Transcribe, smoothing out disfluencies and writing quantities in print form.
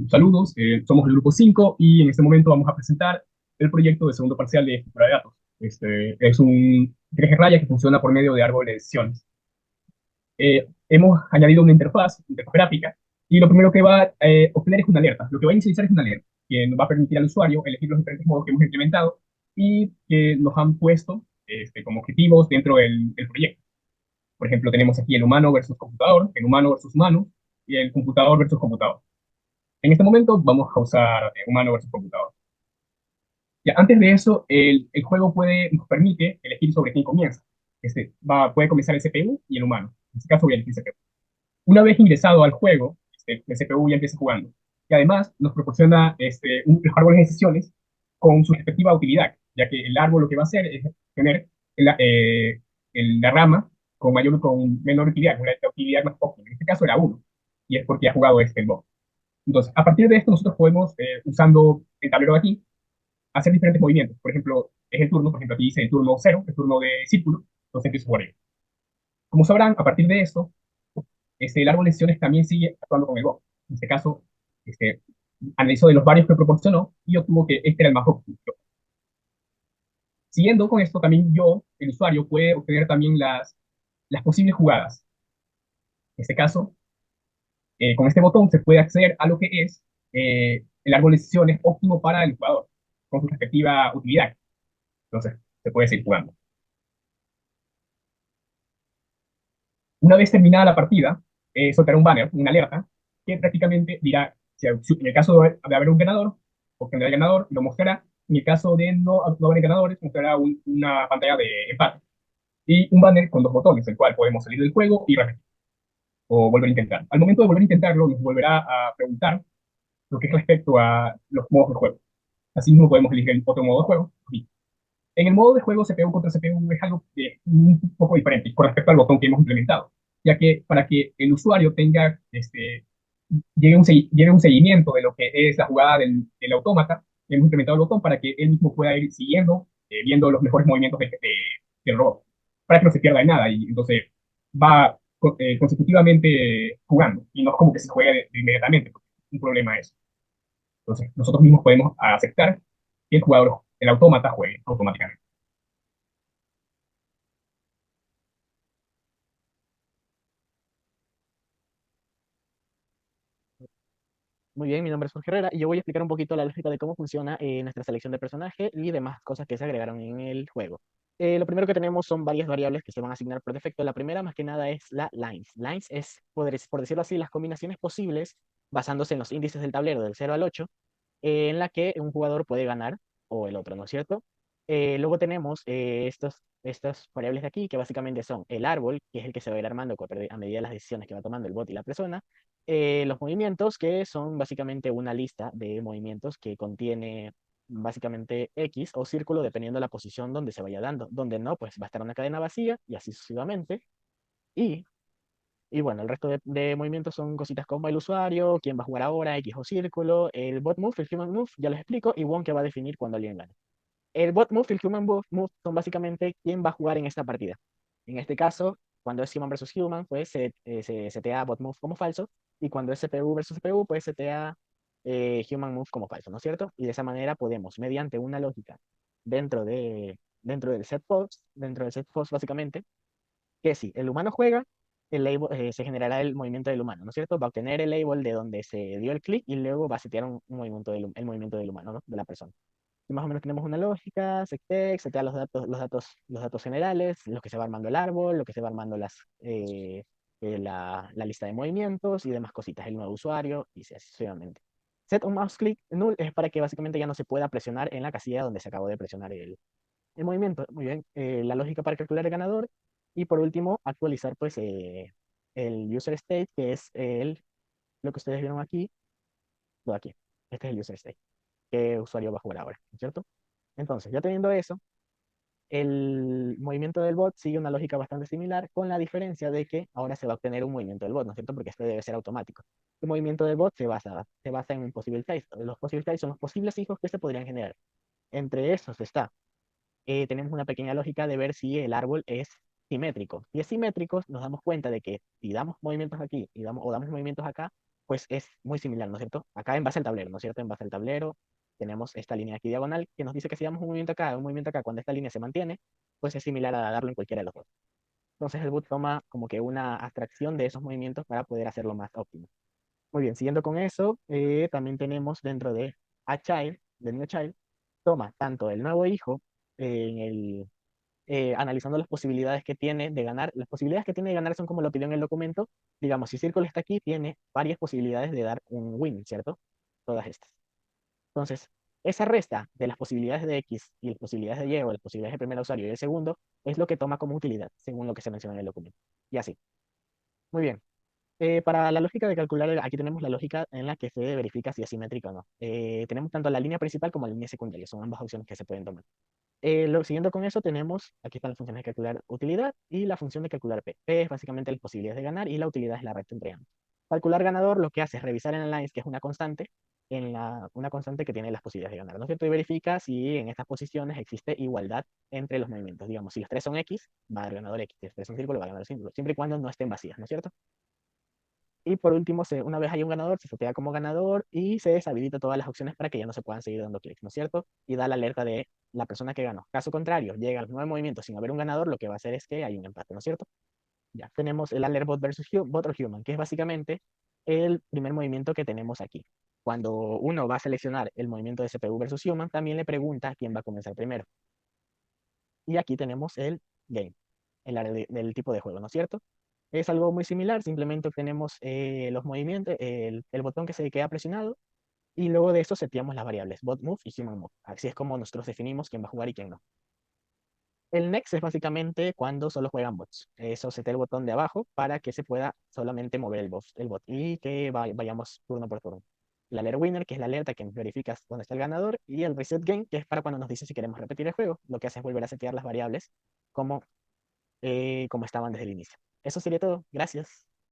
Saludos, somos el grupo 5 y en este momento vamos a presentar el proyecto de segundo parcial de estructura de datos. Este es un 3G raya que funciona por medio de árboles de decisiones. Hemos añadido una interfaz gráfica, y lo primero que va a obtener es una alerta. Lo que va a inicializar es una alerta que nos va a permitir al usuario elegir los diferentes modos que hemos implementado y que nos han puesto como objetivos dentro del proyecto. Por ejemplo, tenemos aquí el humano versus computador, el humano versus humano y el computador versus computador. En este momento vamos a usar humano versus computador. Ya, antes de eso, el juego nos permite elegir sobre quién comienza. Puede comenzar el CPU y el humano. En este caso voy a elegir CPU. Una vez ingresado al juego, el CPU ya empieza jugando. Y además nos proporciona los árboles de decisiones con su respectiva utilidad, ya que el árbol lo que va a hacer es tener la, eh, la rama con menor utilidad, con la utilidad más óptima. En este caso era uno, y es porque ha jugado el bot. Entonces, a partir de esto, nosotros podemos, usando el tablero de aquí, hacer diferentes movimientos. Por ejemplo, es el turno, por ejemplo, aquí dice el turno cero, el turno de círculo, entonces empiezo por ahí. Como sabrán, a partir de esto, el árbol de decisiones también sigue actuando con el bot. En este caso, este, analizó de los varios que proporcionó y obtuvo que este era el más óptimo. Siguiendo con esto, también el usuario, puede obtener también las posibles jugadas. En este caso, con este botón se puede acceder a lo que es el árbol de decisiones óptimo para el jugador, con su respectiva utilidad. Entonces, se puede seguir jugando. Una vez terminada la partida, soltará un banner, una alerta, que prácticamente dirá, si en el caso de haber un ganador, obtendrá el ganador y lo mostrará. En el caso de no haber ganadores, mostrará una pantalla de empate. Y un banner con dos botones, el cual podemos salir del juego y repetir, o volver a intentar. Al momento de volver a intentarlo, nos volverá a preguntar lo que es respecto a los modos de juego. Así mismo podemos elegir el otro modo de juego. En el modo de juego CPU contra CPU es algo un poco diferente con respecto al botón que hemos implementado, ya que para que el usuario lleve un seguimiento de lo que es la jugada del autómata, hemos implementado el botón para que él mismo pueda ir siguiendo, viendo los mejores movimientos del robot, para que no se pierda de nada, y entonces va consecutivamente jugando, y no es como que se juegue de inmediatamente, porque un problema es. Entonces, nosotros mismos podemos aceptar que el autómata juegue automáticamente. Muy bien, mi nombre es Jorge Herrera y yo voy a explicar un poquito la lógica de cómo funciona nuestra selección de personaje y demás cosas que se agregaron en el juego. Lo primero que tenemos son varias variables que se van a asignar por defecto. La primera, más que nada, es la lines. Lines es, por decirlo así, las combinaciones posibles basándose en los índices del tablero del 0 al 8, en la que un jugador puede ganar o el otro, ¿no es cierto? Luego tenemos estas variables de aquí, que básicamente son el árbol, que es el que se va a ir armando a medida de las decisiones que va tomando el bot y la persona. Los movimientos, que son básicamente una lista de movimientos que contiene básicamente X o círculo, dependiendo de la posición donde se vaya dando. Donde no, pues va a estar una cadena vacía y así sucesivamente. Y y bueno, el resto de movimientos son cositas como el usuario, quién va a jugar ahora, X o círculo, el bot move, el human move, ya les explico, y one que va a definir cuando alguien gane. El bot move y el human move son básicamente quién va a jugar en esta partida. En este caso, cuando es human versus human, pues se setea bot move como falso, y cuando es CPU versus CPU, pues setea human move como falso, ¿no es cierto? Y de esa manera podemos, mediante una lógica dentro del set post básicamente, que si el humano juega, se generará el movimiento del humano, ¿no es cierto? Va a obtener el label de donde se dio el clic y luego va a setear un movimiento el movimiento del humano, ¿no? De la persona. Y más o menos tenemos una lógica, settex, setea los datos generales, lo que se va armando el árbol, lo que se va armando la lista de movimientos y demás cositas, el nuevo usuario y así sucesivamente. Set un mouse click null es para que básicamente ya no se pueda presionar en la casilla donde se acabó de presionar el movimiento. Muy bien. La lógica para calcular el ganador. Y por último, actualizar pues el user state, que es lo que ustedes vieron aquí, lo de aquí. Este es el user state. ¿Qué usuario va a jugar ahora? ¿No es cierto? Entonces, ya teniendo eso, el movimiento del bot sigue una lógica bastante similar, con la diferencia de que ahora se va a obtener un movimiento del bot, ¿no es cierto? Porque este debe ser automático. El movimiento del bot se basa en un possible type. Los possible types son los posibles hijos que se podrían generar. Entre esos está tenemos una pequeña lógica de ver si el árbol es simétrico. Si es simétrico, nos damos cuenta de que si damos movimientos aquí o damos movimientos acá, pues es muy similar, ¿no es cierto? Acá en base al tablero, ¿no es cierto? En base al tablero tenemos esta línea aquí diagonal que nos dice que si damos un movimiento acá, cuando esta línea se mantiene, pues es similar a darlo en cualquiera de los dos. Entonces el boot toma como que una abstracción de esos movimientos para poder hacerlo más óptimo. Muy bien, siguiendo con eso, también tenemos dentro de a child, del new child, toma tanto el nuevo hijo en el analizando las posibilidades que tiene de ganar. Las posibilidades que tiene de ganar son como lo pidió en el documento. Digamos, si Círculo está aquí, tiene varias posibilidades de dar un win, ¿cierto? Todas estas. Entonces, esa resta de las posibilidades de X y las posibilidades de Y o las posibilidades del primer usuario y el segundo es lo que toma como utilidad, según lo que se menciona en el documento. Y así. Muy bien. Para la lógica de calcular, aquí tenemos la lógica en la que se verifica si es simétrica o no. Tenemos tanto la línea principal como la línea secundaria, son ambas opciones que se pueden tomar. Siguiendo con eso, tenemos, aquí están las funciones de calcular utilidad y la función de calcular P. P es básicamente las posibilidades de ganar y la utilidad es la recta entre ambos. Calcular ganador lo que hace es revisar en el lines, que es una constante, una constante que tiene las posibilidades de ganar, ¿no es cierto? Y verifica si en estas posiciones existe igualdad entre los movimientos. Digamos, si los tres son X, va a dar ganador X. Si los tres son círculo, va a ganar el círculo, siempre y cuando no estén vacías, ¿no es cierto? Y por último, una vez hay un ganador, se setea como ganador y se deshabilita todas las opciones para que ya no se puedan seguir dando clics, ¿no es cierto? Y da la alerta de la persona que ganó. Caso contrario, llega al nuevo movimiento sin haber un ganador, lo que va a hacer es que hay un empate, ¿no es cierto? Ya tenemos el alert bot versus bot or human, que es básicamente el primer movimiento que tenemos aquí. Cuando uno va a seleccionar el movimiento de CPU versus human, también le pregunta quién va a comenzar primero. Y aquí tenemos el game, el área del tipo de juego, ¿no es cierto? Es algo muy similar, simplemente obtenemos los movimientos, el botón que se queda presionado, y luego de eso seteamos las variables bot move y human move. Así es como nosotros definimos quién va a jugar y quién no. El next es básicamente cuando solo juegan bots. Eso setea el botón de abajo para que se pueda solamente mover el bot y que vayamos turno por turno. La alert winner, que es la alerta que verifica dónde está el ganador, y el reset game, que es para cuando nos dice si queremos repetir el juego. Lo que hace es volver a setear las variables como, como estaban desde el inicio. Eso sería todo. Gracias.